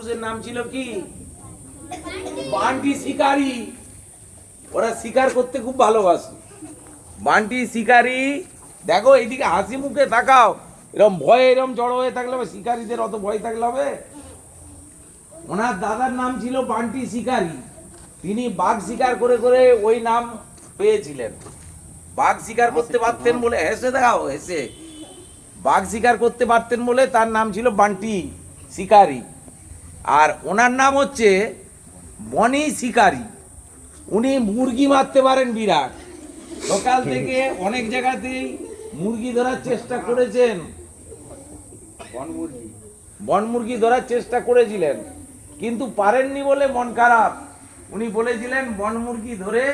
ঘোষের নাম ছিল কি? বান্টি শিকারি। ওরা শিকার করতে খুব ভালোবাসে। বান্টি শিকারি। দেখো এইদিকে হাসি মুখে তাকাও, এরকম ভয়ে এরকম জড়ো হয়ে থাকলে হবে? শিকারীদের অত ভয় থাকলে হবে? ওনার দাদার নাম ছিল বান্টি শিকারি। তিনি বাঘ শিকার করে করে ওই নাম পেয়েছিলেন। বাঘ শিকার করতে পারতেন বলে, হেসে দেখাও, হেসে, বাঘ শিকার করতে পারতেন বলে তার নাম ছিল বান্টি শিকারি। আর ওনার নাম হচ্ছে বনি শিকারি। উনি মুরগি মারতে পারেন বিরাট। সকাল থেকে অনেক জায়গাতেই মুরগি ধরার চেষ্টা করেছেন, বন মুরগি ধরার চেষ্টা করেছিলেন, কিন্তু পারেননি বলে মন খারাপ। উনি বলেছিলেন বন মুরগি ধরে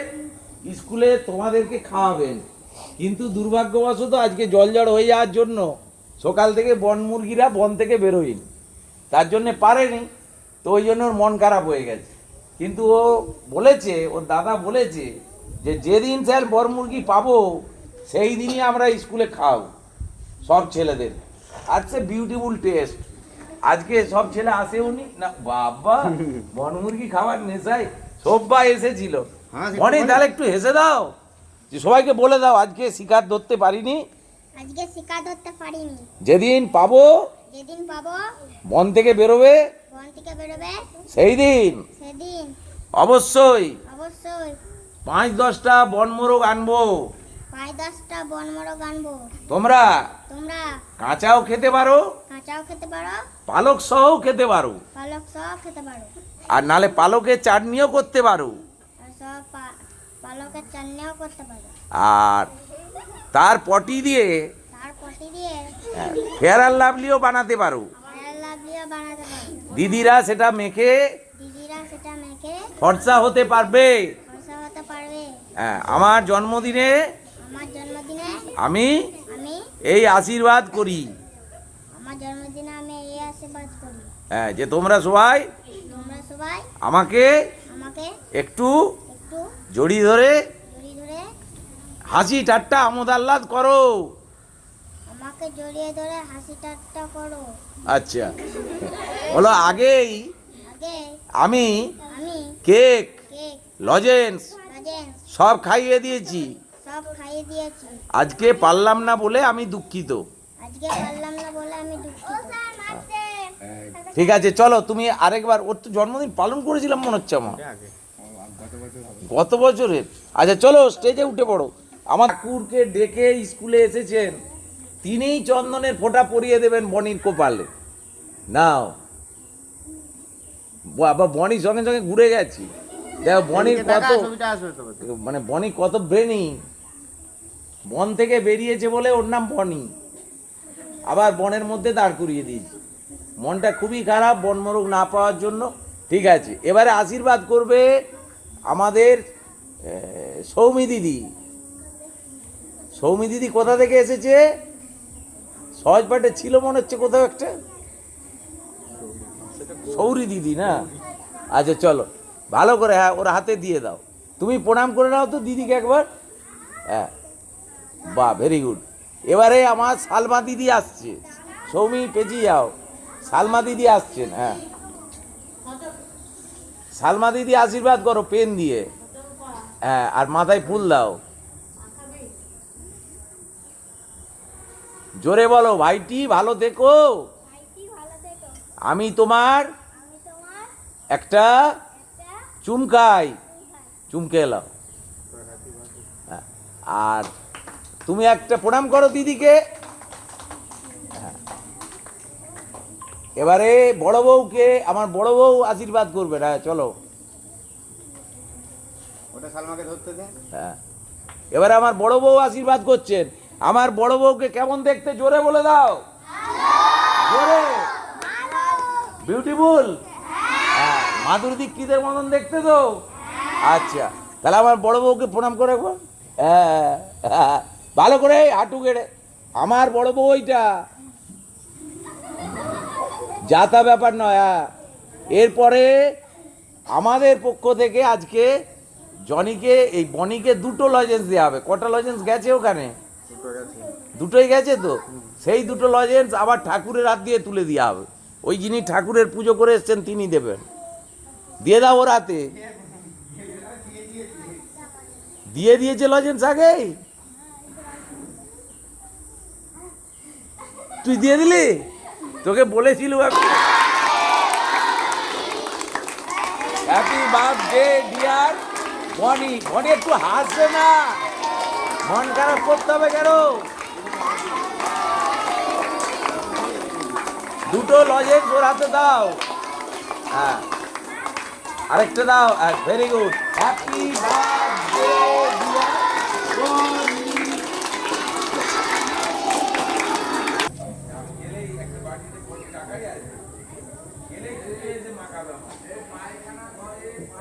স্কুলে তোমাদেরকে খাওয়াবেন, কিন্তু দুর্ভাগ্যবশত আজকে জলজড় হয়ে যাওয়ার জন্য সকাল থেকে বন মুরগিরা বন থেকে বেরোয়নি, তার জন্যে পারেনি। তো ওই জন্য ওর মন খারাপ হয়ে গেছে। কিন্তু ও বলেছে, ওর দাদা বলেছে যে যেদিন স্যার বন মুরগি পাবো সেই দিনই আমরা স্কুলে খাও সব ছেলেদের। আচ্ছা, বিউটিফুল টেস্ট। আজকে সব ছেলে আসেওনি না, বাবা বন মুরগি খাওয়ার নেশায় সবাই এসেছিল। মনে তাহলে একটু হেসে দাও, যে সবাইকে বলে দাও আজকে শিকার ধরতে পারিনি, আজকে শিকার ধরতে পারিনি। যেদিন পাবো বন থেকে বেরোবে সেই দিন সেদিন অবশ্যই অবশ্যই 5-10টা বনমোরগ আনবো। 5-10টা বনমোরগ আনবো। তোমরা তোমরা কাঁচাও খেতে পারো, কাঁচাও খেতে পারো, পালক সহও খেতে পারো, পালক সহ খেতে পারো, আর নালে পালকের চাটনিও করতে পারো, আর সব পালকের চাটনিও করতে পারো। আর তার পটি দিয়ে তার পটি দিয়ে ফেয়ার অ্যান্ড লাভলিও বানাতে পারো। লাভলিও বানাতে পারো। দিদিরা সেটা মেখে ফর্সা হতে পারবে। ফর্সা হতে পারবে। হ্যাঁ, আমার জন্মদিনে আমি এই আশীর্বাদ করি। আমার জন্মদিনে আমি এই আশীর্বাদ করি। হ্যাঁ, যে তোমরা সবাই আমাকে একটু জড়িয়ে ধরে হাসি ঠাট্টা আমোদ আহ্লাদ করো। আমাকে জড়িয়ে ধরে হাসি ঠাট্টা করো। আচ্ছা, বলো আগেই আমি কেক লজেন্স সব খাইয়ে দিয়েছি, আজকে পারলাম না বলে আমি দুঃখিত। ঠিক আছে, চলো তুমি আরেকবার। ওর তো জন্মদিন পালন করেছিলাম মনে হচ্ছে আমার, গত বছরের। আচ্ছা চলো স্টেজে উঠে পড়ো। আমার ঠাকুরকে ডেকে স্কুলে এসেছেন, তিনিই চন্দনের ফোঁটা পরিয়ে দেবেন বনির কপালে। নাও, আবার বনির সঙ্গে সঙ্গে ঘুরে গেছি। দেখো বনির কত, মানে বনি কত ব্রেনি। বন থেকে বেরিয়েছে বলে ওর নাম বনি, আবার বনের মধ্যে দাঁড় করিয়ে দিয়েছি। মনটা খুবই খারাপ বনমোরগ না পাওয়ার জন্য। ঠিক আছে, এবারে আশীর্বাদ করবে আমাদের সৌমি দিদি। সৌমি দিদি কোথা থেকে এসেছে? সহজপাটে ছিল মনে হচ্ছে কোথাও একটা, সৌরি দিদি না? আচ্ছা চলো ভালো করে, হ্যাঁ ওর হাতে দিয়ে দাও। তুমি প্রণাম করে নাও তো দিদিকে একবার। হ্যাঁ, বাহ, ভেরি গুড। এবারে আমার সালমা দিদি আসছে। সৌমি পেঁচিয়ে যাও, সালমা দিদি আসছেন। হ্যাঁ, সালমা দিদি আশীর্বাদ করো পেন দিয়ে। হ্যাঁ, আর মাথায় ফুল দাও। জোরে বলো, ভাইটি ভালো থেকো, আমি তোমার একটা চুমকাই, চুমকে এলাম। আর তুমি একটা প্রণাম করো দিদিকে। এবারে বড় বউকে, আমার বড় বউ আশীর্বাদ করবে। হ্যাঁ চলো, হ্যাঁ এবারে আমার বড় বউ আশীর্বাদ করছেন। আমার বড় বউকে কেমন দেখতে জোরে বলে দাও, জোরে। বিউটিফুল, হ্যাঁ, মাধুরী দীক্ষিতের মতন দেখতে তো। আচ্ছা, তাহলে আমার বড় বউকে প্রণাম করে একবার। হ্যাঁ, ভালো করে হাঁটু গেড়ে। আমার বড় বউ ওইটা, যাতা ব্যাপার নয়। হ্যাঁ, এরপরে আমাদের পক্ষ থেকে আজকে জনিকে, এই বনিকে 2টো লজেন্স দেওয়া হবে। কটা লজেন্স গেছে ওখানে? দুটোই গেছে তো। সেই 2টো লজেন্স আবার ঠাকুরের হাত দিয়ে তুলে দেওয়া হবে। ওই যিনি ঠাকুরের পুজো করে এসছেন তিনি দেবেন। দিয়ে দাও ওর হাতে। দিয়ে দিয়েছে লজেন্স আগেই? তুই দিয়ে দিলি? তোকে বলেছিল আমি। হ্যাপি বার্থডে ডিয়ার বনি। বনি একটু হাসবে না, মন খারাপ করতে হবে কেন? দুটো লজেন্স ওর হাতে দাও। হ্যাঁ, আরেকটা দাও। Very good, happy birthday.